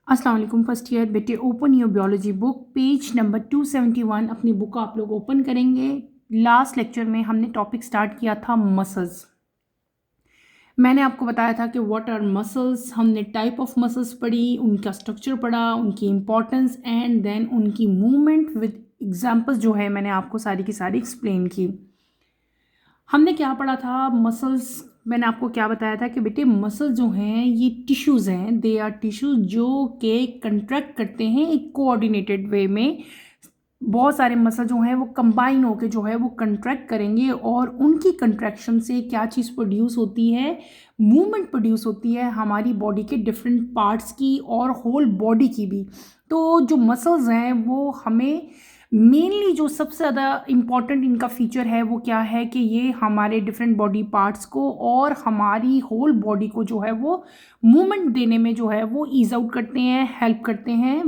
अस्सलाम वालेकुम first year बेटे। Open your biology book page number 271। अपनी बुक आप लोग ओपन करेंगे। लास्ट लेक्चर में हमने टॉपिक स्टार्ट किया था मसल्स। मैंने आपको बताया था कि व्हाट आर मसल्स। हमने टाइप ऑफ मसल्स पढ़ी, उनका स्ट्रक्चर पढ़ा, उनकी इंपॉर्टेंस एंड देन उनकी मूवमेंट विद एग्जांपल्स जो है मैंने आपको सारी की सारी एक्सप्लेन की। हमने क्या पढ़ा था मसल्स। मैंने आपको क्या बताया था कि बेटे मसल जो हैं ये टिश्यूज़ हैं, दे आर टिश्यूज जो के कंट्रैक्ट करते हैं एक कोऑर्डिनेटेड वे में। बहुत सारे मसल जो हैं वो कंबाइन होके जो है वो कंट्रैक्ट करेंगे और उनकी कंट्रैक्शन से क्या चीज़ प्रोड्यूस होती है, मूवमेंट प्रोड्यूस होती है हमारी बॉडी के डिफरेंट पार्ट्स की और होल बॉडी की भी। तो जो मसल्स हैं वो हमें मेनली जो सबसे ज़्यादा इम्पॉर्टेंट इनका फीचर है वो क्या है कि ये हमारे डिफरेंट बॉडी पार्ट्स को और हमारी होल बॉडी को जो है वो मूवमेंट देने में जो है वो ईज आउट करते हैं, हेल्प करते हैं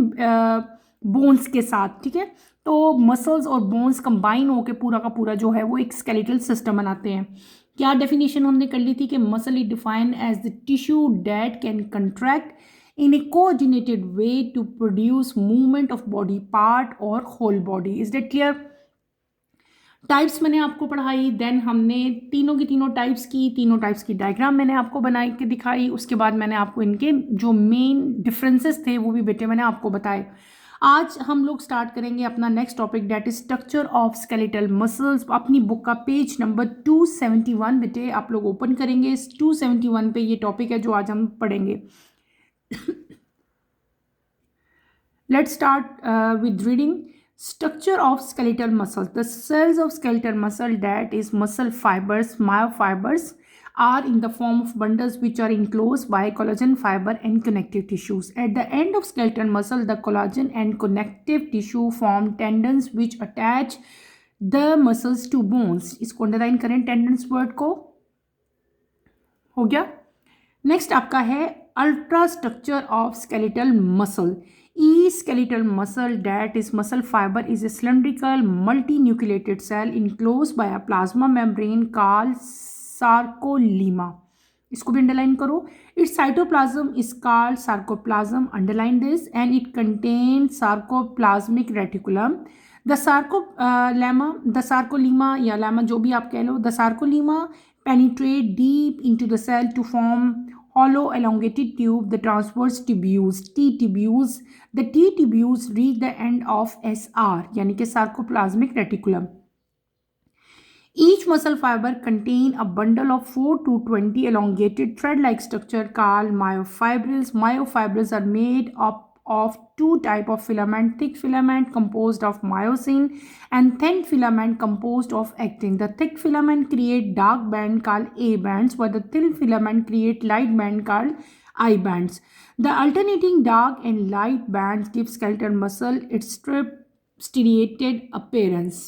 बोन्स के साथ। ठीक है, तो मसल्स और बोन्स कंबाइन होकर पूरा का पूरा जो है वो एक स्केलेटल सिस्टम बनाते हैं। क्या डेफिनेशन हमने कर ली थी कि muscle is defined as the tissue that can contract in a coordinated way to produce movement of body part or whole body. Is that clear? Types मैंने आपको पढ़ाई, देन हमने तीनों की तीनों टाइप्स की, तीनों टाइप्स की डायग्राम मैंने आपको बनाई के दिखाई। उसके बाद मैंने आपको इनके जो मेन डिफरेंसेस थे वो भी बेटे मैंने आपको बताए। आज हम लोग स्टार्ट करेंगे अपना next topic that is structure of skeletal muscles. अपनी बुक का पेज नंबर 271 बेटे आप लोग ओपन करेंगे। इस 271 पे ये टॉपिक है जो आज हम पढ़ेंगे। Let's start with reading. Structure of skeletal muscle. The cells of skeletal muscle, that is muscle fibers, myofibers, are in the form of bundles which are enclosed by collagen fiber and connective tissues. At the end of skeletal muscle, the collagen and connective tissue form tendons which attach the muscles to bones. इसको underline करें tendons word को। हो गया। Next आपका है ultra structure of skeletal muscle. Each skeletal muscle, that is muscle fiber, is a cylindrical multinucleated cell enclosed by a plasma membrane called sarcolemma. इसको भी underline करो। Its cytoplasm is called sarcoplasm. Underline this. And it contains sarcoplasmic reticulum. The sarcolemma या lemma जो भी आप कह लो, the sarcolemma penetrate deep into the cell to form hollow elongated tube, the transverse tubules, T tubules. The T tubules reach the end of SR यानी कि sarcoplasmic reticulum. Each muscle fiber contain a bundle of 4 to 20 elongated thread-like structure called myofibrils. Myofibrils are made up of two type of filament: thick filament composed of myosin and thin filament composed of actin. The thick filament create dark band called A bands, while the thin filament create light band called I bands. The alternating dark and light bands give skeletal muscle its striated appearance.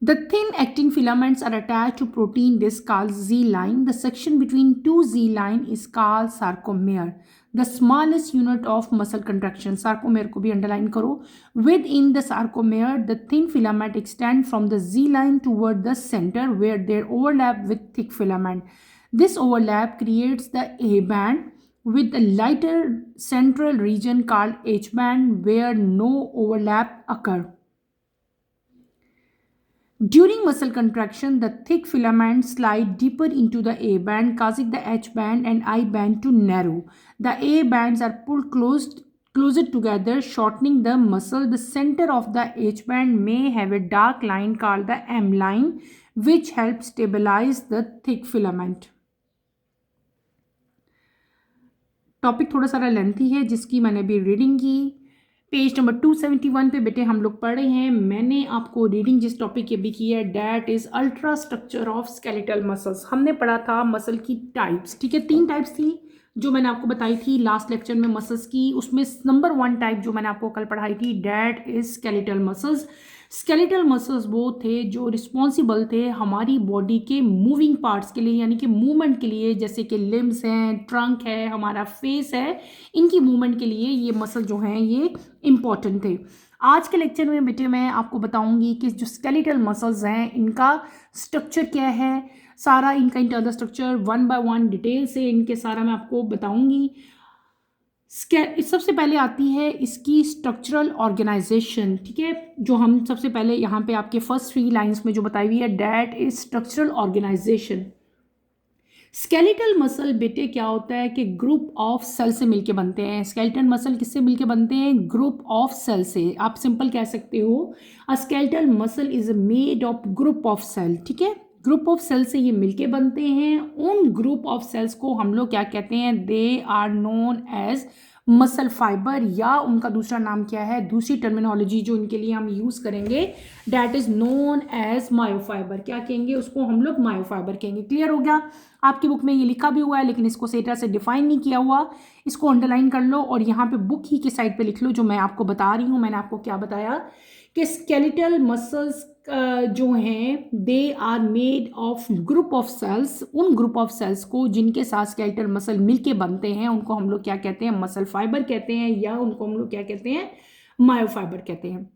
The thin actin filaments are attached to protein disc called Z-line. The section between two Z-line is called sarcomere. The smallest unit of muscle contraction. Sarcomere को भी underline करो. Within the sarcomere, the thin filament extend from the Z-line toward the center where they overlap with thick filament. This overlap creates the A-band with a lighter central region called H-band where no overlap occur. During muscle contraction, the thick filaments slide deeper into the A band, causing the H band and I band to narrow. The A bands are pulled closer together, shortening the muscle. The center of the H band may have a dark line called the M line, which helps stabilize the thick filament. Topic थोड़ा सारा lengthy है जिसकी मैंने भी reading की। Page number 271 पे बेटे हम लोग पढ़ रहे हैं। मैंने आपको रीडिंग जिस टॉपिक की भी की है that is ultra structure of skeletal muscles. हमने पढ़ा था मसल की टाइप्स। ठीक है, 3 टाइप्स थी जो मैंने आपको बताई थी लास्ट लेक्चर में मसल्स की। उसमें नंबर 1 टाइप जो मैंने आपको कल पढ़ाई थी that is skeletal muscles. Skeletal muscles वो थे जो रिस्पॉन्सिबल थे हमारी बॉडी के मूविंग पार्ट्स के लिए, यानी कि मूवमेंट के लिए, जैसे कि लिम्स हैं, ट्रंक है, हमारा फेस है, इनकी मूवमेंट के लिए ये मसल जो हैं ये इम्पॉर्टेंट थे। आज के लेक्चर में बेटे मैं आपको बताऊंगी कि जो स्केलेटल मसल्स हैं इनका स्ट्रक्चर क्या है, सारा इनका इंटरनल स्ट्रक्चर 1 by 1 डिटेल से इनके सारा मैं आपको बताऊंगी। सबसे पहले आती है इसकी स्ट्रक्चरल ऑर्गेनाइजेशन, ठीक है, जो हम सबसे पहले यहाँ पे आपके फर्स्ट 3 लाइंस में जो बताई हुई है, that is structural organisation. Skeletal muscle बेटे क्या होता है कि ग्रुप ऑफ सेल से मिलके बनते हैं। स्केलेटल मसल किससे मिलके बनते हैं? ग्रुप ऑफ सेल से। आप सिंपल कह सकते हो a skeletal muscle is made of group of cell, ठीक है, ग्रुप ऑफ सेल से ये मिलके बनते हैं। उन ग्रुप ऑफ सेल्स को हम लोग क्या कहते हैं? They are known as muscle fibre, या उनका दूसरा नाम क्या है, दूसरी टर्मिनोलॉजी जो इनके लिए हम यूज़ करेंगे, that is known as myofibre. क्या कहेंगे उसको? हम लोग मायोफाइबर कहेंगे। क्लियर हो गया? आपकी बुक में ये लिखा भी हुआ है लेकिन इसको सही तरह से डिफाइन नहीं किया हुआ, इसको अंडरलाइन कर लो और यहाँ पे बुक ही के साइड पे लिख लो जो मैं आपको बता रही हूँ। मैंने आपको क्या बताया कि स्केलेटल मसल्स जो हैं they are made of group of cells. उन ग्रुप ऑफ सेल्स को जिनके साथ स्केलेटल मसल मिलके बनते हैं उनको हम लोग क्या कहते हैं? मसल फाइबर कहते हैं, या उनको हम लोग क्या कहते हैं? मायोफाइबर कहते हैं।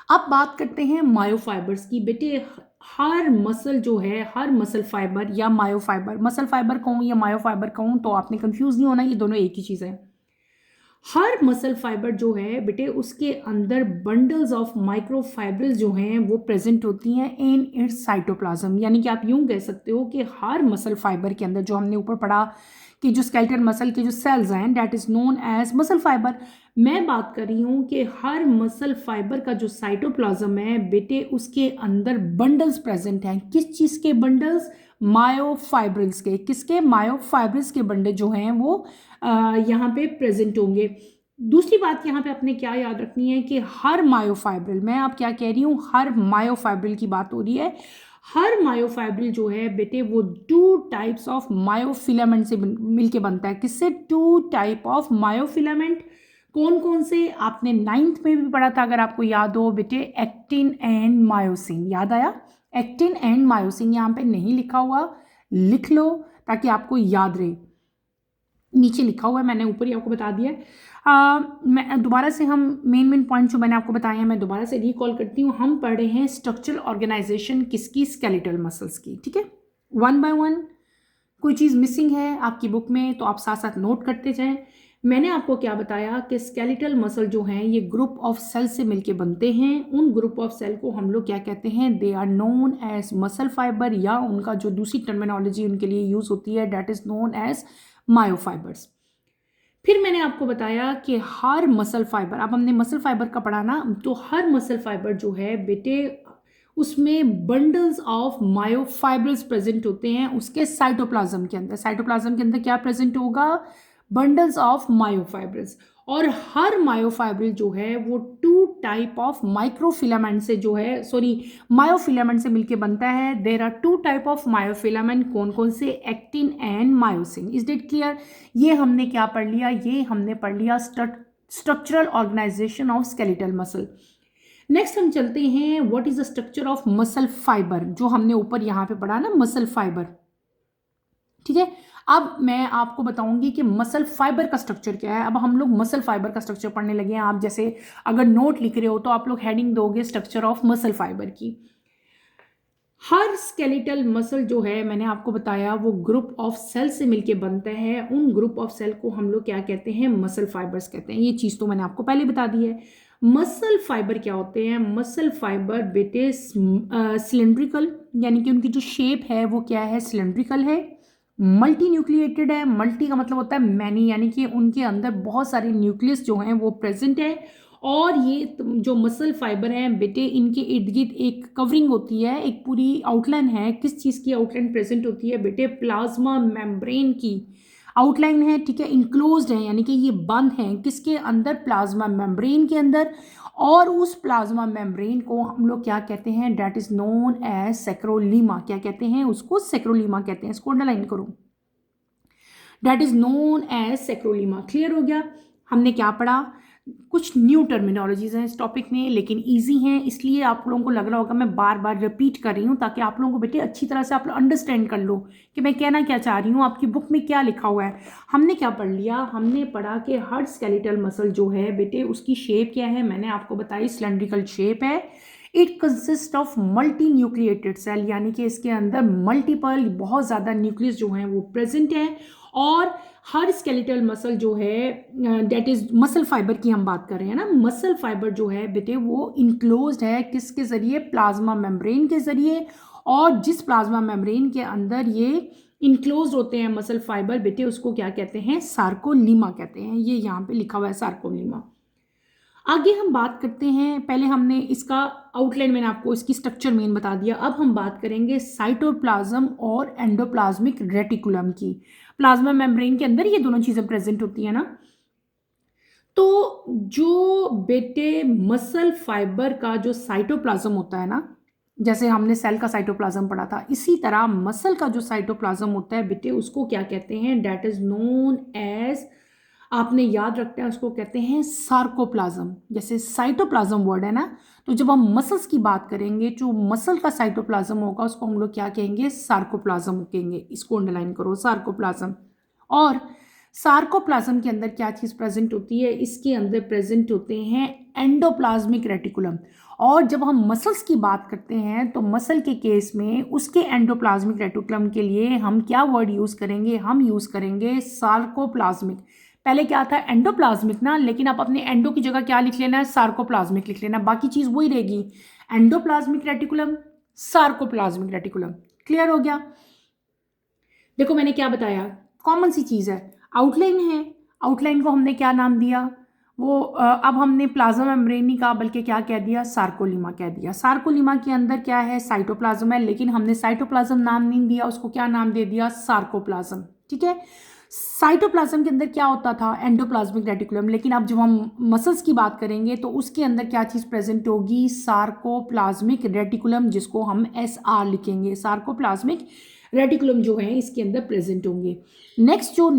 अब बात करते हैं मायोफाइबर्स की। बेटे हर मसल जो है, हर मसल फाइबर या मायोफाइबर, मसल फाइबर कहूँ या मायोफाइबर कहूँ तो आपने कंफ्यूज नहीं होना, ये दोनों एक ही चीज़ है। हर मसल फाइबर जो है बेटे उसके अंदर बंडल्स ऑफ माइक्रोफाइब्रिल्स जो हैं वो प्रेजेंट होती हैं इन इट्स साइटोप्लाज्म। यानी कि आप यूं कह सकते हो कि हर मसल फाइबर के अंदर, जो हमने ऊपर पढ़ा कि जो स्केलेटल मसल के जो सेल्स हैं that is known as muscle fibre, मैं बात कर रही हूँ कि हर मसल फाइबर का जो साइटोप्लाज्म है बेटे उसके अंदर बंडल्स प्रेजेंट हैं। किस चीज़ के बंडल्स? मायोफाइब्रिल्स के। किसके? मायोफाइब्रिल्स के बंडल जो हैं वो यहाँ पे प्रेजेंट होंगे। दूसरी बात यहाँ पे अपने क्या याद रखनी है कि हर मायोफाइब्रिल, मैं आप क्या कह रही हूँ, हर मायोफाइब्रिल की बात हो रही है। हर मायोफाइब्रिल जो है बेटे वो 2 टाइप्स ऑफ मायोफिलामेंट से मिलके बनता है। किससे? 2 टाइप ऑफ मायोफिलामेंट। कौन कौन से? आपने 9th में भी पढ़ा था अगर आपको याद हो बेटे, एक्टिन एंड मायोसिन। याद आया? एक्टिन एंड मायोसिन यहाँ पे नहीं लिखा हुआ, लिख लो ताकि आपको याद रहे। नीचे लिखा हुआ है, मैंने ऊपर ही आपको बता दिया है। मैं दोबारा से हम मेन पॉइंट जो मैंने आपको बताया है मैं दोबारा से रिकॉल करती हूँ। हम पढ़ रहे हैं स्ट्रक्चरल ऑर्गेनाइजेशन किसकी? स्केलेटल मसल्स की, ठीक है। 1 by 1 कोई चीज़ मिसिंग है आपकी बुक में तो आप साथ साथ नोट करते जाएं। मैंने आपको क्या बताया कि स्केलेटल मसल जो हैं ये ग्रुप ऑफ सेल से मिलके बनते हैं। उन ग्रुप ऑफ सेल को हम लोग क्या कहते हैं? They are known as muscle fibre, या उनका जो दूसरी टर्मिनोलॉजी उनके लिए यूज़ होती है that is known as myofibres. फिर मैंने आपको बताया कि हर मसल फाइबर, अब हमने मसल फाइबर का पढ़ा ना, तो हर मसल फाइबर जो है बेटे उसमें बंडल्स ऑफ मायोफाइब्रिल्स प्रेजेंट होते हैं उसके साइटोप्लाज्म के अंदर। साइटोप्लाज्म के अंदर क्या प्रेजेंट होगा? Bundles of myofibrils. और हर मायोफाइब्रिल जो है वो 2 टाइप ऑफ माइक्रोफिलामेंट से जो है, सॉरी, मायोफिलामेंट से मिलके बनता है। There are 2 type of myofilament. कौन कौन से? Actin and myosin. Is it clear? ये हमने क्या पढ़ लिया? ये हमने पढ़ लिया structural organisation of skeletal muscle. Next हम चलते हैं what is the structure of muscle fibre, जो हमने ऊपर यहाँ पे पढ़ा ना, मसल फाइबर, ठीक है। अब मैं आपको बताऊंगी कि मसल फाइबर का स्ट्रक्चर क्या है। अब हम लोग मसल फाइबर का स्ट्रक्चर पढ़ने लगे हैं। आप जैसे अगर नोट लिख रहे हो तो आप लोग हेडिंग दोगे स्ट्रक्चर ऑफ मसल फाइबर की। हर स्केलेटल मसल जो है मैंने आपको बताया वो ग्रुप ऑफ सेल से मिलके बनता है। उन ग्रुप ऑफ सेल को हम लोग क्या कहते हैं? मसल फाइबर्स कहते हैं। ये चीज़ तो मैंने आपको पहले बता दी है। मसल फाइबर क्या होते हैं? मसल फाइबर बेटे सिलेंड्रिकल, यानी कि उनकी जो शेप है वो क्या है? सिलेंड्रिकल है। मल्टी न्यूक्लिएटेड है। मल्टी का मतलब होता है मैनी, यानी कि उनके अंदर बहुत सारे न्यूक्लियस जो हैं वो प्रेजेंट है। और ये जो मसल फाइबर हैं बेटे इनके इर्द गिर्द एक कवरिंग होती है, एक पूरी आउटलाइन है। किस चीज़ की आउटलाइन प्रेजेंट होती है बेटे? प्लाज्मा मेम्ब्रेन की आउटलाइन है, ठीक है। इंक्लोज्ड है, यानी कि ये बंद है किसके अंदर? प्लाज्मा मेम्ब्रेन के अंदर। और उस प्लाज्मा मेम्ब्रेन को हम लोग क्या कहते हैं? That is known as sarcolemma. क्या कहते हैं उसको? सेक्रोलीमा कहते हैं। इसको अंडरलाइन करो, that is known as sarcolemma. Clear हो गया? हमने क्या पढ़ा? कुछ न्यू टर्मिनोलॉजीज हैं इस टॉपिक में लेकिन इजी हैं, इसलिए आप लोगों को लग रहा होगा मैं बार बार रिपीट कर रही हूँ ताकि आप लोगों को बेटे अच्छी तरह से आप लोग अंडरस्टैंड कर लो कि मैं कहना क्या चाह रही हूँ, आपकी बुक में क्या लिखा हुआ है। हमने क्या पढ़ लिया? हमने पढ़ा कि हर स्केलेटल मसल जो है बेटे उसकी शेप क्या है? मैंने आपको बताई सिलेंड्रिकल शेप है। It consist of multi nucleated cell, यानी कि इसके अंदर मल्टीपल बहुत ज़्यादा न्यूक्लियस जो हैं वो प्रेजेंट है। और हर स्केलेटल मसल जो है, डेट इज मसल फाइबर की हम बात कर रहे हैं ना, मसल फाइबर जो है बेटे वो इनक्लोज्ड है किसके ज़रिए, प्लाज्मा मेम्ब्रेन के ज़रिए। और जिस प्लाज्मा मेम्ब्रेन के अंदर ये इनक्लोज होते हैं मसल फाइबर बेटे, उसको क्या कहते हैं, सार्कोलीमा कहते हैं। ये यहाँ पे लिखा हुआ है सार्कोलीमा। आगे हम बात करते हैं, पहले हमने इसका आउटलाइन, मैंने आपको इसकी स्ट्रक्चर मेन बता दिया। अब हम बात करेंगे साइटोप्लाज्म और एंडोप्लाज्मिक रेटिकुलम की। प्लाज्मा मेम्ब्रेन के अंदर ये दोनों चीज़ें प्रेजेंट होती है ना। तो जो बेटे मसल फाइबर का जो साइटोप्लाज्म होता है ना, जैसे हमने सेल का साइटोप्लाज्म पढ़ा था, इसी तरह मसल का जो साइटोप्लाज्म होता है बेटे उसको क्या कहते हैं, डेट इज नोन एज, आपने याद रखना है, उसको कहते हैं सार्कोप्लाज्म। जैसे साइटोप्लाज्म वर्ड है ना, तो जब हम मसल्स की बात करेंगे, जो मसल का साइटोप्लाज्म होगा उसको हम लोग क्या कहेंगे, सार्कोप्लाज्म कहेंगे। इसको अंडरलाइन करो, सार्कोप्लाज्म। और सार्कोप्लाज्म के अंदर क्या चीज़ प्रेजेंट होती है, इसके अंदर प्रेजेंट होते हैं एंडोप्लाज्मिक रेटिकुलम। और जब हम मसल्स की बात करते हैं तो मसल के केस में उसके एंडोप्लाज्मिक रेटिकुलम के लिए हम क्या वर्ड यूज़ करेंगे, हम यूज़ करेंगे सार्कोप्लाज्मिक। पहले क्या था, एंडोप्लाज्मिक ना, लेकिन आप अपने एंडो की जगह क्या लिख लेना है, सार्कोप्लाज्मिक लिख लेना, बाकी चीज़ वही रहेगी, endoplasmic reticulum, sarcoplasmic reticulum. Clear हो गया। देखो मैंने क्या बताया, कॉमन सी चीज़ है, आउटलाइन है। आउटलाइन को हमने क्या नाम दिया, वो अब हमने प्लाज्मा मेम्ब्रेन नहीं कहा, बल्कि क्या कह दिया, सार्कोलीमा कह दिया। सार्कोलीमा के अंदर क्या है, साइटोप्लाज्म है, लेकिन हमने साइटोप्लाज्म नाम नहीं दिया, उसको क्या नाम दे दिया, सार्कोप्लाज्म। ठीक है। साइटोप्लाज्म के अंदर क्या होता था, एंडोप्लाज्मिक रेटिकुलम, लेकिन अब जब हम मसल्स की बात करेंगे तो उसके अंदर क्या चीज़ प्रेजेंट होगी, सार्कोप्लाज्मिक रेटिकुलम, जिसको हम SR लिखेंगे, सार्कोप्लाज्मिक रेटिकुलम जो है इसके अंदर प्रेजेंट होंगे। नेक्स्ट जो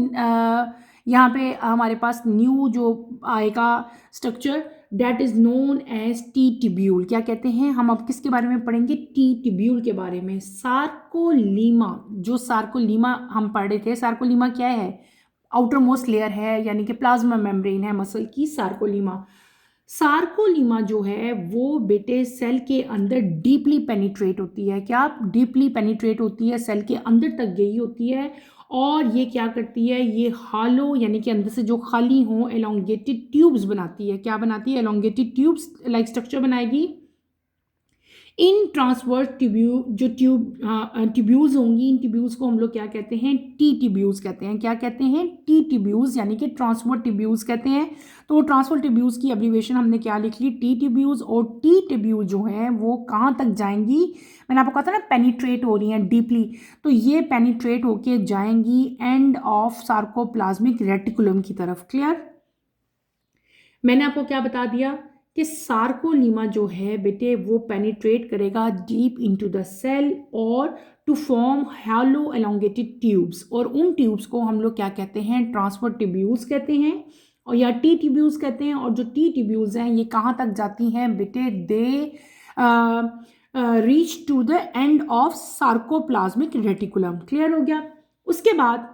यहाँ पे हमारे पास न्यू जो आएगा structure, that is known as T tubule. क्या कहते हैं, हम अब किसके बारे में पढ़ेंगे, टी टिब्यूल के बारे में। सार्कोलीमा, जो सार्कोलीमा हम पढ़ रहे थे, सार्कोलीमा क्या है, आउटर मोस्ट लेयर है, यानी कि प्लाज्मा मेम्ब्रेन है मसल की, सार्कोलीमा। सार्कोलीमा जो है वो बेटे सेल के अंदर डीपली पेनिट्रेट होती है। क्या डीपली पेनिट्रेट होती है, सेल के अंदर तक गई होती है। और ये क्या करती है, ये हालो यानी कि अंदर से जो खाली हो एलोंगेटेड ट्यूब्स बनाती है। क्या बनाती है, एलोंगेटेड ट्यूब्स लाइक स्ट्रक्चर बनाएगी। इन ट्रांसवर्स जो ट्यूब्यूल्स होंगी, इन ट्यूब्यूल्स को हम लोग क्या कहते हैं, टी ट्यूब्यूल्स कहते हैं। क्या कहते हैं, टी ट्यूब्यूल्स, यानी कि ट्रांसवर्स ट्यूब्यूल्स कहते हैं। तो ट्रांसवर्स ट्यूब्यूल्स की एब्रीविएशन हमने क्या लिख ली, टी ट्यूब्यूल्स। और टी ट्यूब्यूल जो है वो कहाँ तक जाएंगी, मैंने आपको कहा था ना पेनिट्रेट हो रही हैं डीपली, तो ये पेनिट्रेट होके जाएंगी एंड ऑफ सार्कोप्लाज्मिक रेटिकुलम की तरफ। क्लियर। मैंने आपको क्या बता दिया कि सार्कोलीमा जो है बेटे वो पेनिट्रेट करेगा डीप इनटू द सेल और to form hollow elongated tubes. और उन ट्यूब्स को हम लोग क्या कहते हैं, ट्रांसफर ट्यूब्यूल्स कहते हैं, और या टी ट्यूब्यूल्स कहते हैं। और जो टी ट्यूब्यूल्स हैं ये कहाँ तक जाती हैं बेटे, they reach to the end of sarcoplasmic reticulum. Clear हो गया। उसके बाद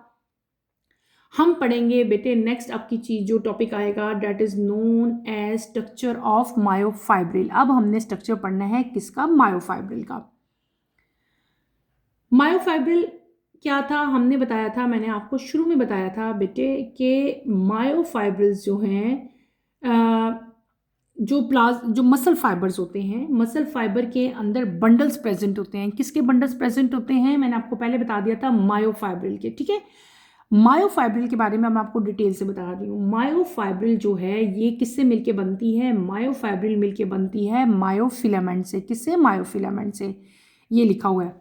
हम पढ़ेंगे बेटे नेक्स्ट आपकी चीज जो टॉपिक आएगा, that is known as structure of myofibril. अब हमने स्ट्रक्चर पढ़ना है किसका, मायोफाइब्रिल का। मायोफाइब्रिल क्या था, हमने बताया था, मैंने आपको शुरू में बताया था बेटे कि मायोफाइब्रिल्स जो हैं जो मसल फाइबर्स होते हैं, मसल फाइबर के अंदर बंडल्स प्रेजेंट होते हैं। किसके बंडल्स प्रेजेंट होते हैं, मैंने आपको पहले बता दिया था, मायोफाइब्रिल के। ठीक है। मायोफाइब्रिल के बारे में मैं आपको डिटेल से बता रही हूँ। मायोफाइब्रिल जो है ये किससे मिलके बनती है, मायोफाइब्रिल मिलके बनती है मायोफिलामेंट से। किससे, मायोफिलामेंट से, ये लिखा हुआ है।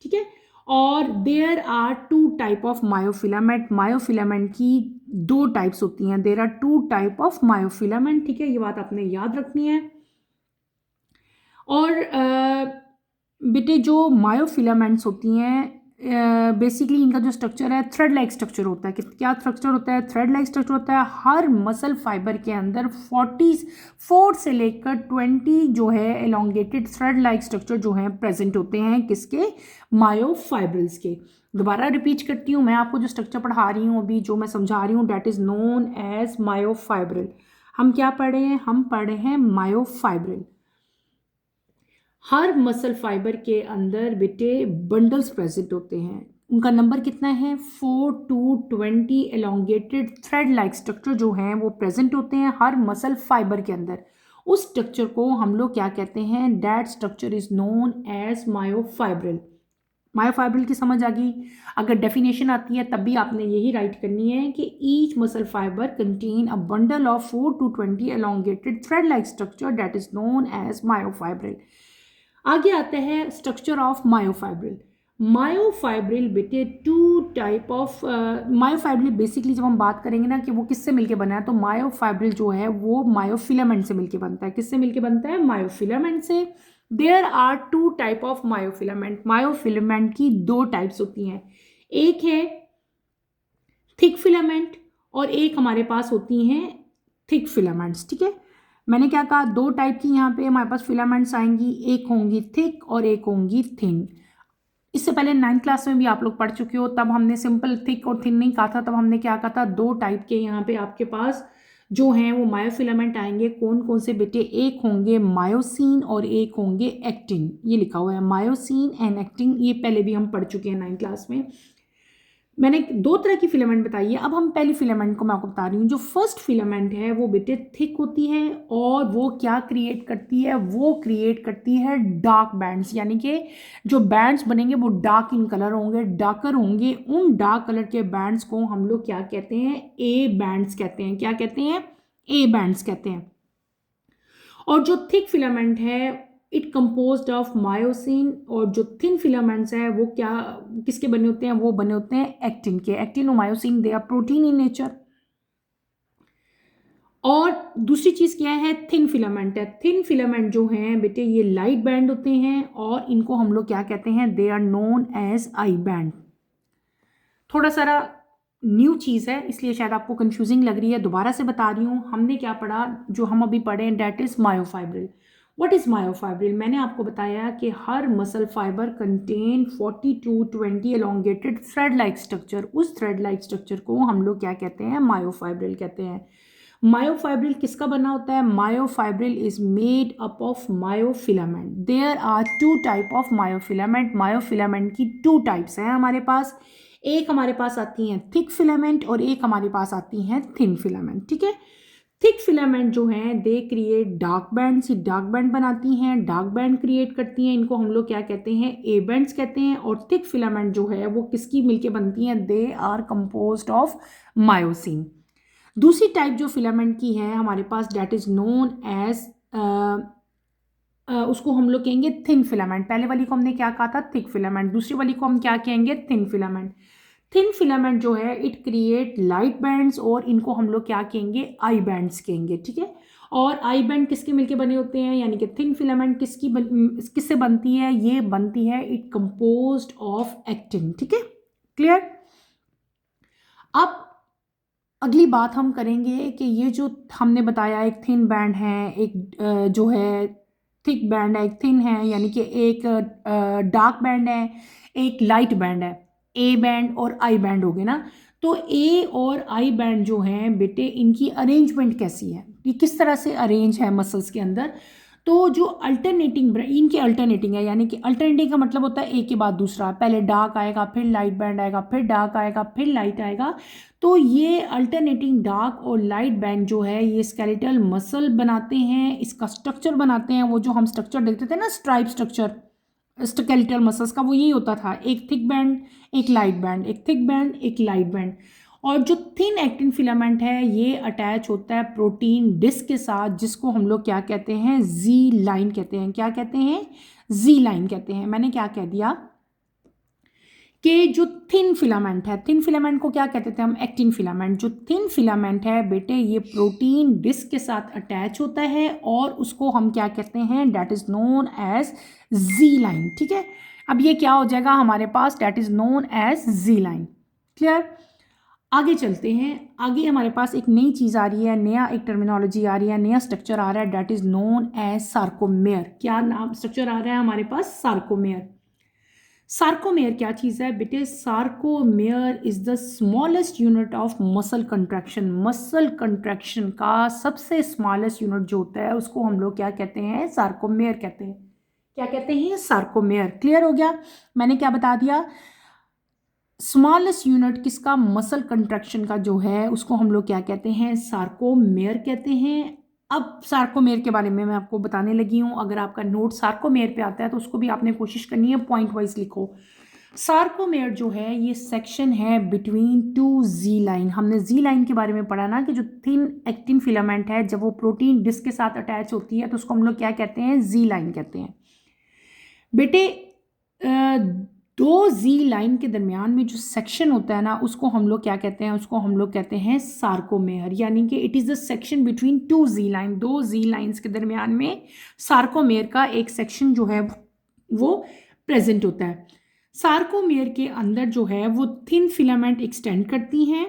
ठीक है। और there are two type of myofilament, myofilament की दो टाइप्स होती हैं। There are two type of myofilament. ठीक है, ये बात आपने याद रखनी है। और बेटे जो मायोफिलामेंट्स होती हैं बेसिकली इनका जो स्ट्रक्चर है थ्रेड लाइक स्ट्रक्चर होता है। क्या स्ट्रक्चर होता है, थ्रेड लाइक स्ट्रक्चर होता है। हर मसल फाइबर के अंदर 44 से लेकर 20 जो है एलोंगेटेड थ्रेड लाइक स्ट्रक्चर जो है प्रेजेंट होते हैं, किसके, मायोफाइब्रिल्स के। दोबारा रिपीट करती हूँ, मैं आपको जो स्ट्रक्चर पढ़ा रही हूँ अभी, जो मैं समझा रही हूँ, that is known as myofibril. हम क्या पढ़े हैं, हम पढ़े हैं मायोफाइब्रिल। हर मसल फाइबर के अंदर बेटे बंडल्स प्रेजेंट होते हैं। उनका नंबर कितना है 4 to 20 elongated thread like structure जो हैं वो प्रेजेंट होते हैं हर मसल फाइबर के अंदर। उस स्ट्रक्चर को हम लोग क्या कहते हैं, that structure is known as myofibril. Myofibril की समझ आ गई। अगर डेफिनेशन आती है तब भी आपने यही राइट करनी है कि each muscle fibre contain a bundle of 4 to 20 elongated thread like structure that is known as myofibril. आगे आता है स्ट्रक्चर ऑफ मायोफाइब्रिल। मायोफाइब्रिल बेटे two type of myofibril basically जब हम बात करेंगे ना कि वो किससे मिलके बना है, तो मायोफाइब्रिल जो है वो मायोफिलामेंट से मिलके बनता है। किससे मिलके बनता है, मायोफिलामेंट से। There are two type of myofilament. Myofilament की दो टाइप्स होती हैं, एक है थिक फिलामेंट और एक हमारे पास होती हैं थिक फिलामेंट्स। ठीक है, मैंने क्या कहा, दो टाइप की यहाँ पे हमारे पास फिलामेंट्स आएंगी, एक होंगी थिक और एक होंगी थिन। इससे पहले 9th क्लास में भी आप लोग पढ़ चुके हो, तब हमने सिंपल थिक और थिन नहीं कहा था, तब हमने क्या कहा था, दो टाइप के यहाँ पे आपके पास जो हैं वो मायोफिलामेंट आएंगे। कौन कौन से बेटे, एक होंगे मायोसिन और एक होंगे एक्टिन। ये लिखा हुआ है मायोसिन एंड एक्टिन, ये पहले भी हम पढ़ चुके हैं 9th क्लास में। मैंने दो तरह की फिलामेंट बताई है। अब हम पहली फिलामेंट को मैं आपको बता रही हूँ। जो फर्स्ट फिलामेंट है वो बेटे थिक होती है और वो क्या क्रिएट करती है, वो क्रिएट करती है डार्क बैंड्स, यानी कि जो बैंड्स बनेंगे वो डार्क इन कलर होंगे, डार्कर होंगे। उन डार्क कलर के बैंड्स को हम लोग क्या कहते हैं, ए बैंड्स कहते हैं। क्या कहते हैं, ए बैंड्स कहते हैं। और जो थिक फिलामेंट है इट कंपोज्ड ऑफ मायोसिन, और जो थिन फिलामेंट्स है वो क्या किसके बने होते हैं, वो बने होते हैं एक्टिन के। एक्टिन और myosin they are protein in nature. और दूसरी चीज क्या है, थिन फिलामेंट है। थिन फिलामेंट जो हैं बेटे ये लाइट बैंड होते हैं और इनको हम लोग क्या कहते हैं, they are known as I band. थोड़ा सारा न्यू चीज़ है इसलिए शायद आपको कंफ्यूजिंग लग रही है, दोबारा से बता रही हूँ। हमने क्या पढ़ा, जो हम अभी पढ़े हैं, that is myofibril. What is myofibril, मैंने आपको बताया कि हर muscle fibre contain 40 to 20 elongated thread like structure. उस थ्रेड लाइक स्ट्रक्चर को हम लोग क्या कहते हैं, मायोफाइब्रिल कहते हैं। मायोफाइब्रिल किसका बना होता है, myofibril is made up of myofilament. There are two type of myofilament. Myofilament की टू टाइप्स हैं हमारे पास। एक हमारे पास आती हैं थिक फिलामेंट और एक हमारे पास आती हैं थिन फिलामेंट। ठीक है, थिक फिलामेंट जो हैं दे क्रिएट डार्क बैंड्स, ये डार्क बैंड बनाती हैं, डार्क बैंड क्रिएट करती हैं। इनको हम लोग क्या कहते हैं, ए बैंड्स कहते हैं। और थिक फिलामेंट जो है वो किसकी मिलके बनती हैं, they are composed of myosin. दूसरी टाइप जो फिलामेंट की है हमारे पास, डेट इज नोन एज उसको हम लोग कहेंगे थिन फिलामेंट। पहले वाली को हमने क्या कहा था, थिक फिलामेंट। दूसरी वाली को हम क्या कहेंगे, थिन फिलामेंट। थिन फिलामेंट जो है इट क्रिएट लाइट बैंड्स और इनको हम लोग क्या कहेंगे, आई बैंड्स कहेंगे। ठीक है, और आई बैंड किसके मिलके बने होते हैं, यानी कि थिन फिलामेंट किससे बनती है, ये बनती है इट कंपोज्ड ऑफ एक्टिन। ठीक है, क्लियर। अब अगली बात हम करेंगे कि ये जो हमने बताया, एक थिन बैंड है, एक जो है थिक बैंड है, एक थिन है, यानी कि एक डार्क बैंड है, एक लाइट बैंड है। ए बैंड और आई बैंड हो गए ना। तो ए और आई बैंड जो हैं बेटे, इनकी अरेंजमेंट कैसी है, ये किस तरह से अरेंज है मसल्स के अंदर। तो जो अल्टरनेटिंग, इनके अल्टरनेटिंग है, यानी कि अल्टरनेटिंग का मतलब होता है एक के बाद दूसरा, पहले डार्क आएगा फिर लाइट बैंड आएगा फिर डार्क आएगा फिर लाइट आएगा। तो ये अल्टरनेटिंग डार्क और लाइट बैंड जो है ये स्केलेटल मसल बनाते हैं, इसका स्ट्रक्चर बनाते हैं। वो जो हम स्ट्रक्चर देखते थे ना, स्ट्राइप स्ट्रक्चर स्केलेटल मसल्स का, वो यही होता था, एक थिक बैंड एक लाइट बैंड, एक थिक बैंड एक लाइट बैंड। और जो थिन एक्टिन फिलामेंट है ये अटैच होता है प्रोटीन डिस्क के साथ, जिसको हम लोग क्या कहते हैं, जी लाइन कहते हैं। क्या कहते हैं, जी लाइन कहते हैं। मैंने क्या कह दिया कि जो थिन फिलामेंट है, थिन फिलामेंट को क्या कहते थे हम, एक्टिन फिलामेंट। जो थिन फिलामेंट है बेटे ये प्रोटीन डिस्क के साथ अटैच होता है और उसको हम क्या कहते हैं, that is known as G line. ठीक है, अब ये क्या हो जाएगा हमारे पास, that is known as G line. Clear. आगे चलते हैं। आगे हमारे पास एक नई चीज़ आ रही है, नया एक टर्मिनोलॉजी आ रही है, नया स्ट्रक्चर आ रहा है, that is known as sarcomere. क्या नाम स्ट्रक्चर आ रहा है हमारे पास, सार्कोमेयर। सार्कोमेयर क्या चीज़ है बेटे, sarcomere is the smallest unit of muscle contraction. Muscle contraction का सबसे स्मॉलेस्ट यूनिट जो होता है उसको हम लोग क्या कहते हैं, सार्कोमेयर कहते हैं। क्या कहते हैं, सार्कोमेयर। क्लियर हो गया। मैंने क्या बता दिया, स्मॉलेस्ट यूनिट किसका, मसल कंट्रैक्शन का जो है उसको हम लोग क्या कहते हैं, सार्कोमेयर कहते हैं। अब सार्कोमेयर के बारे में मैं आपको बताने लगी हूँ। अगर आपका नोट सार्कोमेयर पे आता है तो उसको भी आपने कोशिश करनी है पॉइंट वाइज लिखो। सार्कोमेयर जो है ये सेक्शन है बिटवीन टू जी लाइन। हमने जी लाइन के बारे में पढ़ा ना कि जो थिन एक्टिन फिलामेंट है जब वो प्रोटीन डिस्क के साथ अटैच होती है तो उसको हम लोग क्या कहते हैं, जी लाइन कहते हैं। बेटे दो जी लाइन के दरमियान में जो सेक्शन होता है ना उसको हम लोग क्या कहते हैं, उसको हम लोग कहते हैं सार्कोमेयर। यानी कि it is the section between two Z line, दो जी लाइंस के दरमियान में सार्कोमेयर का एक सेक्शन जो है वो प्रेजेंट होता है। सार्कोमेयर के अंदर जो है वो थिन फिलामेंट एक्सटेंड करती हैं,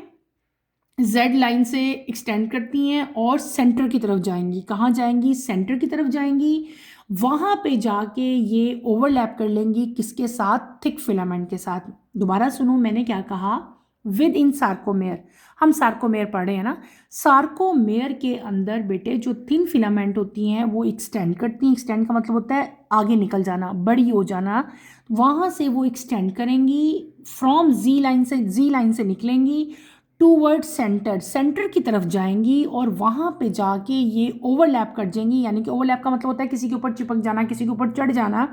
जेड लाइन से एक्सटेंड करती हैं और सेंटर की तरफ जाएंगी। कहाँ जाएंगी, सेंटर की तरफ जाएंगी। वहाँ पे जाके ये ओवरलैप कर लेंगी किसके साथ, थिक फिलामेंट के साथ। दोबारा सुनो मैंने क्या कहा, विद इन सार्कोमेयर। हम सार्कोमेयर पढ़ रहे हैं ना, सार्कोमेयर के अंदर बेटे जो थिन फिलामेंट होती हैं वो एक्सटेंड करती हैं। एक्सटेंड का मतलब होता है आगे निकल जाना, बड़ी हो जाना। वहाँ से वो एक्सटेंड करेंगी फ्रॉम जी लाइन से निकलेंगी टूवर्ड सेंटर, सेंटर की तरफ जाएंगी और वहाँ पे जाके ये ओवरलैप कर जाएंगी। यानी कि ओवरलैप का मतलब होता है किसी के ऊपर चिपक जाना, किसी के ऊपर चढ़ जाना।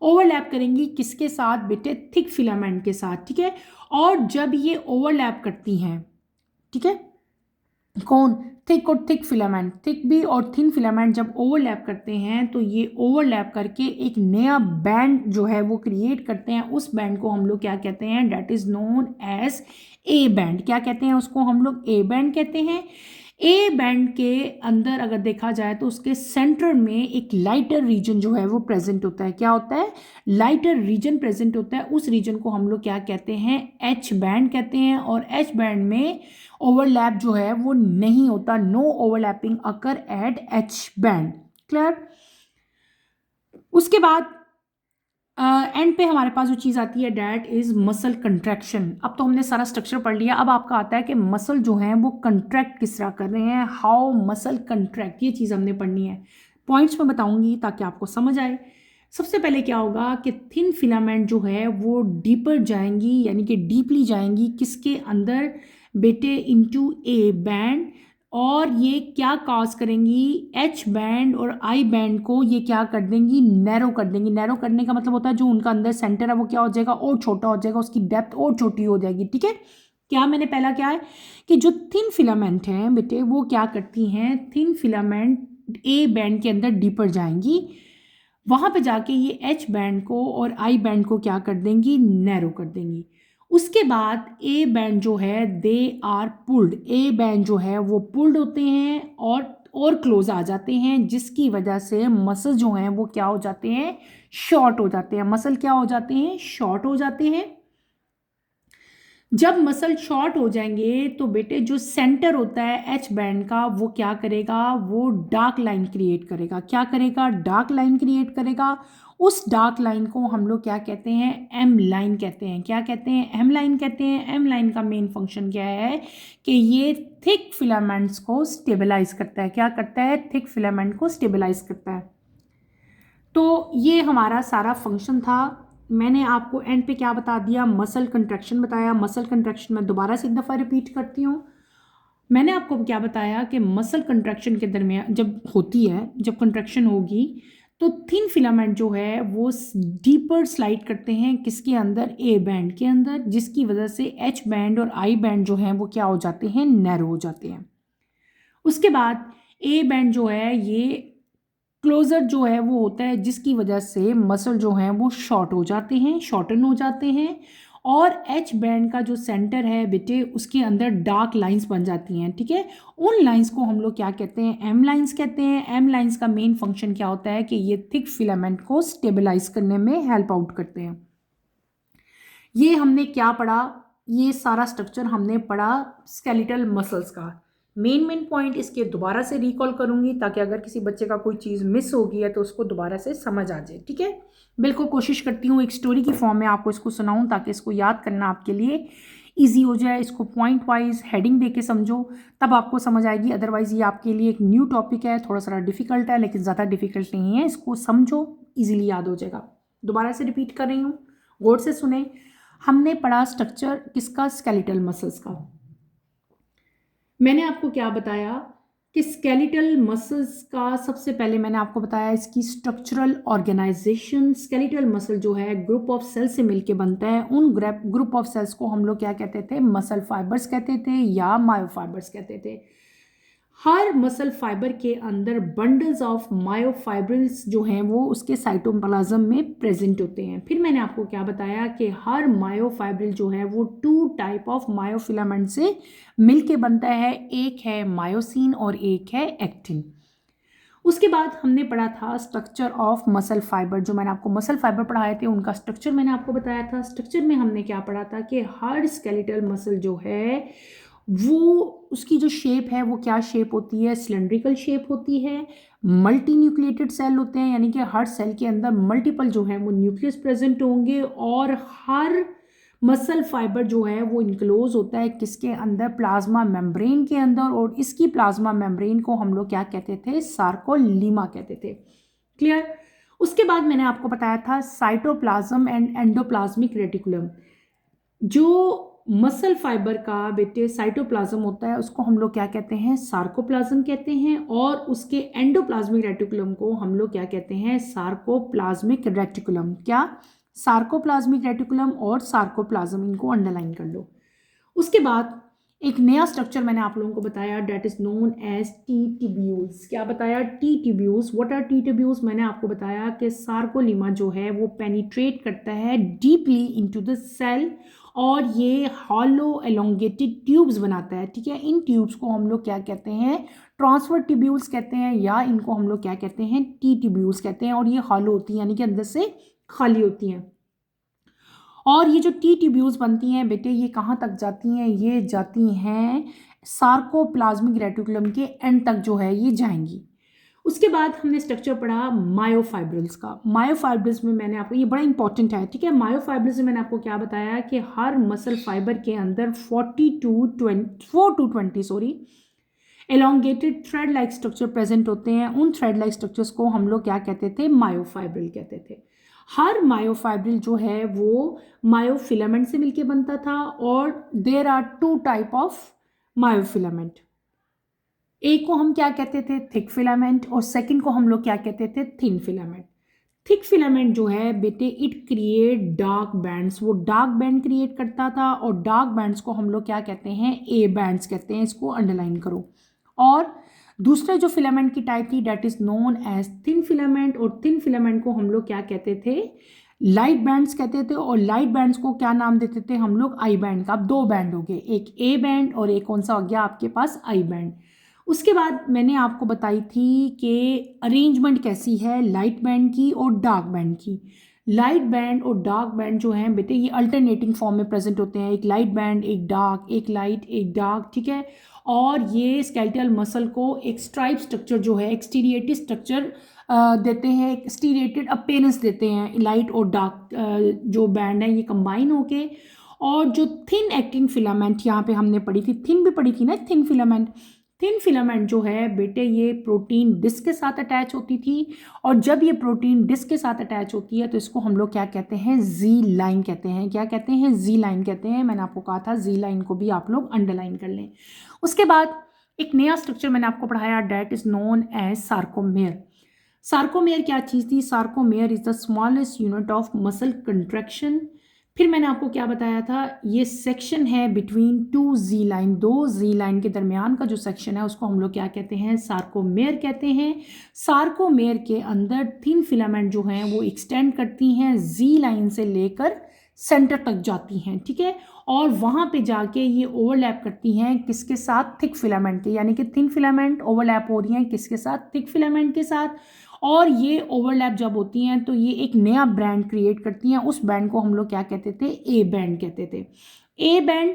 ओवरलैप करेंगी किसके साथ बेटे, थिक फिलामेंट के साथ, ठीक है। और जब ये ओवरलैप करती हैं, ठीक है, कौन, थिक और थिक फिलामेंट, थिक भी और थिन फिलामेंट जब ओवरलैप करते हैं तो ये ओवरलैप करके एक नया बैंड जो है वो क्रिएट करते हैं। उस बैंड को हम लोग क्या कहते हैं, that is known as A band. क्या कहते हैं उसको, हम लोग ए बैंड कहते हैं। ए बैंड के अंदर अगर देखा जाए तो उसके सेंटर में एक लाइटर रीजन जो है वो प्रेजेंट होता है। क्या होता है, लाइटर रीजन प्रेजेंट होता है। उस रीजन को हम लोग क्या कहते हैं, एच बैंड कहते हैं। और एच बैंड में ओवरलैप जो है वो नहीं होता, no overlapping occur at H band. Clear. उसके बाद एंड पे हमारे पास जो चीज़ आती है डैट इज मसल कंट्रैक्शन। अब तो हमने सारा स्ट्रक्चर पढ़ लिया, अब आपका आता है कि मसल जो है वो कंट्रैक्ट किस तरह कर रहे हैं, हाउ मसल कंट्रैक्ट, ये चीज़ हमने पढ़नी है। पॉइंट्स में बताऊंगी ताकि आपको समझ आए। सबसे पहले क्या होगा कि थिन फिलामेंट जो है वो डीपर जाएंगी, यानी कि डीपली जाएंगी किसके अंदर बेटे, इनटू ए बैंड। और ये क्या कॉज करेंगी, एच बैंड और आई बैंड को ये क्या कर देंगी, नैरो कर देंगी। नैरो करने का मतलब होता है जो उनका अंदर सेंटर है वो क्या हो जाएगा, और छोटा हो जाएगा, उसकी डेप्थ और छोटी हो जाएगी, ठीक है। क्या मैंने पहला क्या है कि जो थिन फिलामेंट हैं बेटे वो क्या करती हैं, थिन फिलामेंट ए बैंड के अंदर डीपर जाएंगी, वहाँ पे जाके ये एच बैंड को और आई बैंड को क्या कर देंगी, नैरो कर देंगी। उसके बाद ए बैंड जो है they are pulled, A band जो है वो पुल्ड होते हैं और क्लोज आ जाते हैं, जिसकी वजह से मसल जो हैं वो क्या हो जाते हैं, शॉर्ट हो जाते हैं। मसल क्या हो जाते हैं, शॉर्ट हो जाते हैं। जब मसल शॉर्ट हो जाएंगे तो बेटे जो सेंटर होता है एच बैंड का वो क्या करेगा, वो डार्क लाइन क्रिएट करेगा। क्या करेगा, डार्क लाइन क्रिएट करेगा। उस डार्क लाइन को हम लोग क्या कहते हैं, एम लाइन कहते हैं। क्या कहते हैं, एम लाइन कहते हैं। एम लाइन का मेन फंक्शन क्या है कि ये थिक फिलामेंट्स को स्टेबलाइज करता है। क्या करता है, थिक फिलामेंट को स्टेबलाइज करता है। तो ये हमारा सारा फंक्शन था। मैंने आपको एंड पे क्या बता दिया, मसल कंट्रैक्शन बताया। मसल कंट्रैक्शन मैं दोबारा से एक दफ़ा रिपीट करती हूँ। मैंने आपको क्या बताया कि मसल कंट्रैक्शन के दरमियान जब होती है, जब कंट्रैक्शन होगी तो थिन फिलामेंट जो है वो डीपर स्लाइड करते हैं किसके अंदर, ए बैंड के अंदर, जिसकी वजह से एच बैंड और आई बैंड जो हैं वो क्या हो जाते हैं, नैरो हो जाते हैं। उसके बाद ए बैंड जो है ये क्लोजर जो है वो होता है, जिसकी वजह से मसल जो हैं वो शॉर्ट हो जाते हैं, शॉर्टन हो जाते हैं। और एच बैंड का जो सेंटर है बेटे उसके अंदर डार्क लाइंस बन जाती हैं, ठीक है। उन लाइंस को हम लोग क्या कहते हैं, एम लाइंस कहते हैं। एम लाइंस का मेन फंक्शन क्या होता है कि ये थिक फिलामेंट को स्टेबलाइज करने में हेल्प आउट करते हैं। ये हमने क्या पढ़ा, ये सारा स्ट्रक्चर हमने पढ़ा स्केलेटल मसल्स का। मेन पॉइंट इसके दोबारा से रिकॉल करूंगी ताकि अगर किसी बच्चे का कोई चीज़ मिस हो गई है तो उसको दोबारा से समझ आ जाए, ठीक है। बिल्कुल कोशिश करती हूँ एक स्टोरी की फॉर्म में आपको इसको सुनाऊं ताकि इसको याद करना आपके लिए ईजी हो जाए। इसको पॉइंट वाइज हेडिंग दे के समझो, तब आपको समझ आएगी। अदरवाइज़ ये आपके लिए एक न्यू टॉपिक है, थोड़ा सा डिफिकल्ट है लेकिन ज़्यादा डिफिकल्ट नहीं है। इसको समझो, ईजिली याद हो जाएगा। दोबारा से रिपीट कर रही हूँ, गौर से सुने। हमने पढ़ा स्ट्रक्चर किसका, स्केलेटल मसल्स का। मैंने आपको क्या बताया कि स्केलेटल मसल्स का सबसे पहले मैंने आपको बताया इसकी स्ट्रक्चरल ऑर्गेनाइजेशन। स्केलेटल मसल जो है ग्रुप ऑफ सेल से मिलके बनता है। उन ग्रुप ऑफ सेल्स को हम लोग क्या कहते थे, मसल फाइबर्स कहते थे या मायोफाइबर्स कहते थे। हर मसल फाइबर के अंदर बंडल्स ऑफ मायोफाइब्रिल्स जो हैं वो उसके साइटोप्लाज्म में प्रेजेंट होते हैं। फिर मैंने आपको क्या बताया कि हर मायोफाइब्रिल जो है वो 2 टाइप ऑफ मायोफिलामेंट से मिलके बनता है, एक है मायोसिन और एक है एक्टिन। उसके बाद हमने पढ़ा था स्ट्रक्चर ऑफ मसल फाइबर। जो मैंने आपको मसल फाइबर पढ़ाए थे उनका स्ट्रक्चर मैंने आपको बताया था। स्ट्रक्चर में हमने क्या पढ़ा था कि हर स्केलेटल मसल जो है वो उसकी जो शेप है वो क्या शेप होती है, सिलेंड्रिकल शेप होती है। मल्टी न्यूक्लिएटेड सेल होते हैं, यानी कि हर सेल के अंदर मल्टीपल जो है वो न्यूक्लियस प्रेजेंट होंगे। और हर मसल फाइबर जो है वो इनक्लोज होता है किसके अंदर, प्लाज्मा मेम्ब्रेन के अंदर। और इसकी प्लाज्मा मेम्ब्रेन को हम लोग क्या कहते थे, सार्कोलीमा कहते थे। क्लियर। उसके बाद मैंने आपको बताया था साइटोप्लाज्म एंड एंडोप्लाज्मिक रेटिकुलम। जो मसल फाइबर का बेटे साइटोप्लाज्म होता है उसको हम लोग क्या कहते हैं, सार्कोप्लाज्म कहते हैं। और उसके एंडोप्लाज्मिक रेटिकुलम को हम लोग क्या कहते हैं, सार्कोप्लाज्मिक रेटिकुलम। क्या, सार्कोप्लाज्मिक रेटिकुलम और सार्कोप्लाज्म, इनको अंडरलाइन कर लो। उसके बाद एक नया स्ट्रक्चर मैंने आप लोगों को बताया, that is known as T tubules. क्या बताया, T tubules. What are T tubules? मैंने आपको बताया कि सार्कोलीमा जो है वो पेनिट्रेट करता है डीपली इनटू द सेल और ये हॉलो एलोंगेटेड ट्यूब्स बनाता है। ठीक है, इन ट्यूब्स को हम लोग क्या कहते हैं, ट्रांसफर टिब्यूल्स कहते हैं, या इनको हम लोग क्या कहते हैं, टी टिब्यूल्स कहते हैं। और ये हॉलो होती हैं, यानी कि अंदर से खाली होती हैं। और ये जो टी ट्यूब्यूल्स बनती हैं बेटे, ये कहाँ तक जाती हैं, ये जाती हैं सार्कोप्लाज्मिक रेटिकुलम के एंड तक जो है ये जाएंगी। उसके बाद हमने स्ट्रक्चर पढ़ा मायोफाइब्रिल्स का। मायोफाइब्रिल्स में मैंने आपको, ये बड़ा इंपॉर्टेंट है, ठीक है, मायोफाइब्रिल्स में मैंने आपको क्या बताया कि हर मसल फाइबर के अंदर 4 to 20 elongated thread like structure present होते हैं। उन थ्रेड लाइक स्ट्रक्चर्स को हम लोग क्या कहते थे, मायोफाइब्रिल कहते थे। हर मायोफाइब्रिल जो है वो मायोफिलामेंट से मिलके बनता था। और there are 2 type of myofilament. एक को हम क्या कहते थे, थिक फिलामेंट, और सेकंड को हम लोग क्या कहते थे, थिन फिलामेंट। थिक फिलामेंट जो है बेटे, इट क्रिएट डार्क बैंड्स, वो डार्क बैंड क्रिएट करता था। और डार्क बैंड्स को हम लोग क्या कहते हैं, ए बैंड्स कहते हैं। इसको अंडरलाइन करो। और दूसरा जो फिलामेंट की टाइप थी, that is known as thin filament. और थिन फिलामेंट को हम लोग क्या कहते थे, लाइट बैंड्स कहते थे। और लाइट बैंड्स को क्या नाम देते थे हम लोग, आई बैंड का। अब 2 बैंड हो गए, एक ए बैंड और एक कौन सा हो गया आपके पास, आई बैंड। उसके बाद मैंने आपको बताई थी कि अरेंजमेंट कैसी है लाइट बैंड की और डार्क बैंड की। लाइट बैंड और डार्क बैंड जो हैं बेटे, ये अल्टरनेटिंग फॉर्म में प्रेजेंट होते हैं, एक लाइट बैंड, एक डार्क, एक लाइट, एक डार्क। ठीक है, और ये स्केलेटल मसल को एक स्ट्राइप स्ट्रक्चर जो है, एक स्टीरिएटेड स्ट्रक्चर देते हैं, एक स्टीरिएटेड अपीयरेंस देते हैं। लाइट और डार्क जो बैंड है ये कंबाइन होके। और जो थिन एक्टिंग फिलामेंट यहाँ पे हमने पढ़ी थी, थिन भी पढ़ी थी ना, थिन फिलामेंट। थिन फिलामेंट जो है बेटे, ये प्रोटीन डिस्क के साथ अटैच होती थी। और जब ये प्रोटीन डिस्क के साथ अटैच होती है तो इसको हम लोग क्या कहते हैं, जी लाइन कहते हैं। क्या कहते हैं, जी लाइन कहते हैं। मैंने आपको कहा था जी लाइन को भी आप लोग अंडरलाइन कर लें। उसके बाद एक नया स्ट्रक्चर मैंने आपको पढ़ाया, that is known as sarcomere. Sarcomere क्या चीज़ थी, sarcomere is the smallest unit of muscle contraction. फिर मैंने आपको क्या बताया था, ये सेक्शन है between 2 Z line, 2 Z line के दरमियान का जो सेक्शन है उसको हम लोग क्या कहते हैं, सार्कोमेयर कहते हैं। सार्कोमेयर के अंदर थिन फिलामेंट जो हैं वो एक्सटेंड करती हैं, जी लाइन से लेकर सेंटर तक जाती हैं। ठीक है, और वहाँ पे जाके ये ओवरलैप करती हैं किसके साथ, थिक फिलामेंट के, यानी कि थिन फिलामेंट ओवरलैप हो रही हैं किसके साथ, थिक फिलामेंट के साथ। और ये ओवरलैप जब होती हैं तो ये एक नया बैंड क्रिएट करती हैं। उस बैंड को हम लोग क्या कहते थे, ए बैंड कहते थे। ए बैंड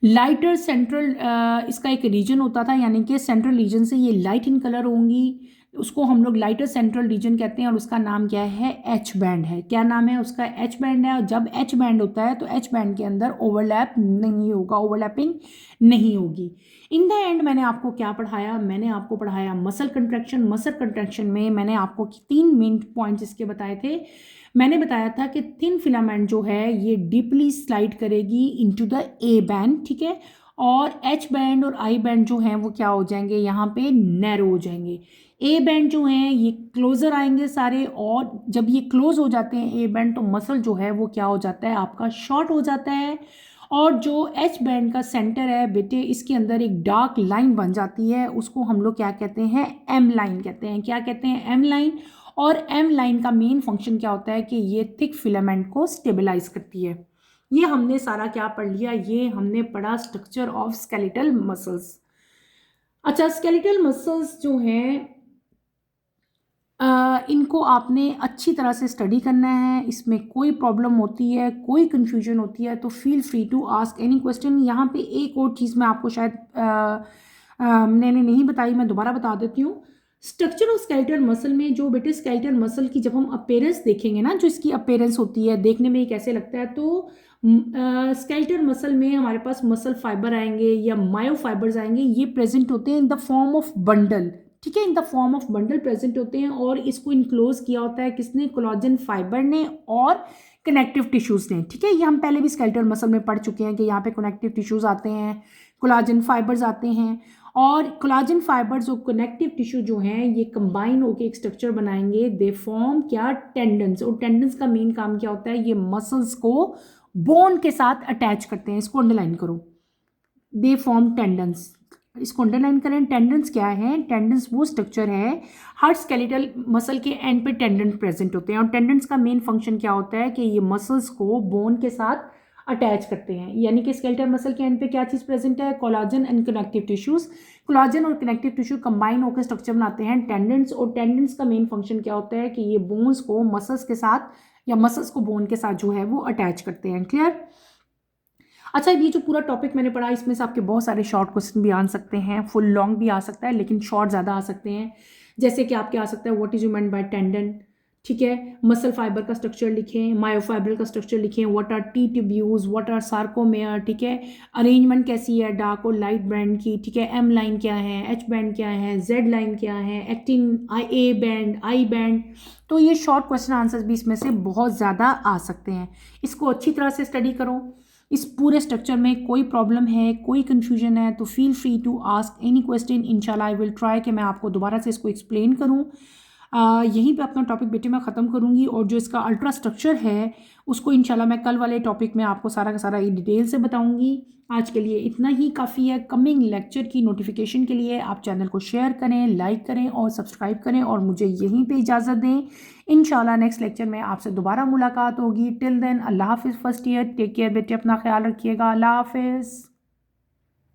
लाइटर सेंट्रल, इसका एक रीजन होता था, यानी कि सेंट्रल रीजन से ये लाइट इन कलर होंगी, उसको हम लोग लाइटर सेंट्रल रीजन कहते हैं। और उसका नाम क्या है, एच बैंड है। क्या नाम है उसका, एच बैंड है। और जब एच बैंड होता है तो एच बैंड के अंदर ओवरलैप नहीं होगा, ओवरलैपिंग नहीं होगी। इन द एंड मैंने आपको क्या पढ़ाया, मैंने आपको पढ़ाया मसल कंट्रैक्शन। मसल कंट्रैक्शन में मैंने आपको 3 मेन पॉइंट्स इसके बताए थे। मैंने बताया था कि थिन फिलामेंट जो है ये डीपली स्लाइड करेगी इनटू द ए बैंड, ठीक है, और एच बैंड और आई बैंड जो हैं वो क्या हो जाएंगे, यहाँ पे नैरो हो जाएंगे। ए बैंड जो हैं ये क्लोजर आएंगे सारे, और जब ये क्लोज हो जाते हैं ए बैंड तो मसल जो है वो क्या हो जाता है आपका शॉर्ट हो जाता है। और जो एच बैंड का सेंटर है बेटे, इसके अंदर एक डार्क लाइन बन जाती है, उसको हम लोग क्या कहते हैं, एम लाइन कहते हैं। क्या कहते हैं, एम लाइन। और एम लाइन का मेन फंक्शन क्या होता है कि ये थिक फिलामेंट को स्टेबलाइज करती है। ये हमने सारा क्या पढ़ लिया, ये हमने पढ़ा स्ट्रक्चर ऑफ स्केलेटल मसल्स। अच्छा, स्केलेटल मसल्स जो हैं इनको आपने अच्छी तरह से स्टडी करना है। इसमें कोई प्रॉब्लम होती है, कोई कन्फ्यूजन होती है तो feel free to ask any question. यहाँ पे एक और चीज़ मैं आपको शायद मैंने नहीं बताई, मैं दोबारा बता देती हूँ। स्ट्रक्चर ऑफ स्केलेटल मसल में जो बेटे स्केलेटल मसल की जब हम अपेयरेंस देखेंगे ना, जो इसकी अपेयरेंस होती है देखने में ये कैसे लगता है, तो स्केलेटल मसल में हमारे पास मसल फाइबर आएंगे या मायोफाइबर्स आएंगे, ये प्रेजेंट होते हैं in the form of bundle, ठीक है, in the form of bundle present होते हैं। और इसको इनक्लोज किया होता है किसने, कोलाजन फाइबर ने और कनेक्टिव टिश्यूज ने, ठीक है। ये हम पहले भी स्केलेटल मसल में पढ़ चुके हैं कि यहाँ पे कनेक्टिव टिश्यूज आते हैं, कोलाजन फाइबर्स आते हैं, और कोलाजन फाइबर्स और कनेक्टिव टिश्यू जो हैं ये कंबाइन होकर एक स्ट्रक्चर बनाएंगे, दे फॉर्म क्या, टेंडन्स। और टेंडन्स का मेन काम क्या होता है, ये मसल्स को बोन के साथ अटैच करते हैं। इसको अंडरलाइन करो, दे फॉर्म टेंडन्स, इसको अंडरलाइन करें। टेंडन्स क्या है, टेंडन्स वो स्ट्रक्चर है, हर स्केलेटल मसल के एंड पे टेंडन प्रेजेंट होते हैं, और टेंडन्स का मेन फंक्शन क्या होता है कि ये मसल्स को बोन के साथ अटैच करते हैं। यानी कि स्केलेटल मसल के एंड पे क्या चीज़ प्रेजेंट है, collagen and connective tissues. Collagen और कनेक्टिव टिश्यू कंबाइन होकर स्ट्रक्चर बनाते हैं टेंडन्स, और टेंडन्स का मेन फंक्शन क्या होता है कि ये बोन्स को मसल्स के साथ या मसल्स को बोन के साथ जो है वो अटैच करते हैं। क्लियर। अच्छा, ये जो पूरा टॉपिक मैंने पढ़ा इसमें से आपके बहुत सारे शॉर्ट क्वेश्चन भी आ सकते हैं, फुल लॉन्ग भी आ सकता है, लेकिन शॉर्ट ज़्यादा आ सकते हैं। जैसे कि आपके आ सकता है what is you meant by tendon, ठीक है, मसल फाइबर का स्ट्रक्चर लिखें, मायोफाइबर का स्ट्रक्चर लिखें, what are T tubules, what are sarcomere, ठीक है, अरेंजमेंट कैसी है डार्क और लाइट बैंड की, ठीक है, एम लाइन क्या है, एच बैंड क्या है, जेड लाइन क्या है, actin A band, I band. तो ये शॉर्ट क्वेश्चन आंसर्स भी इसमें से बहुत ज़्यादा आ सकते हैं। इसको अच्छी तरह से स्टडी करो। इस पूरे स्ट्रक्चर में कोई प्रॉब्लम है, कोई कन्फ्यूजन है तो feel free to ask any question. इंशाल्लाह आई विल ट्राई कि मैं आपको दोबारा से इसको एक्सप्लेन करूं। यहीं पे अपना टॉपिक बेटे मैं ख़त्म करूंगी, और जो इसका अल्ट्रा स्ट्रक्चर है उसको इंशाल्लाह मैं कल वाले टॉपिक में आपको सारा का सारा डिटेल से बताऊंगी। आज के लिए इतना ही काफ़ी है। कमिंग लेक्चर की नोटिफिकेशन के लिए आप चैनल को शेयर करें, लाइक करें और सब्सक्राइब करें, और मुझे यहीं पे इजाज़त दें। इंशाल्लाह नेक्स्ट लेक्चर में आपसे दोबारा मुलाकात होगी। टिल देन अल्लाह हाफिज़। फर्स्ट ईयर टेक केयर बेटे, अपना ख्याल रखिएगा। अल्लाह हाफिज़।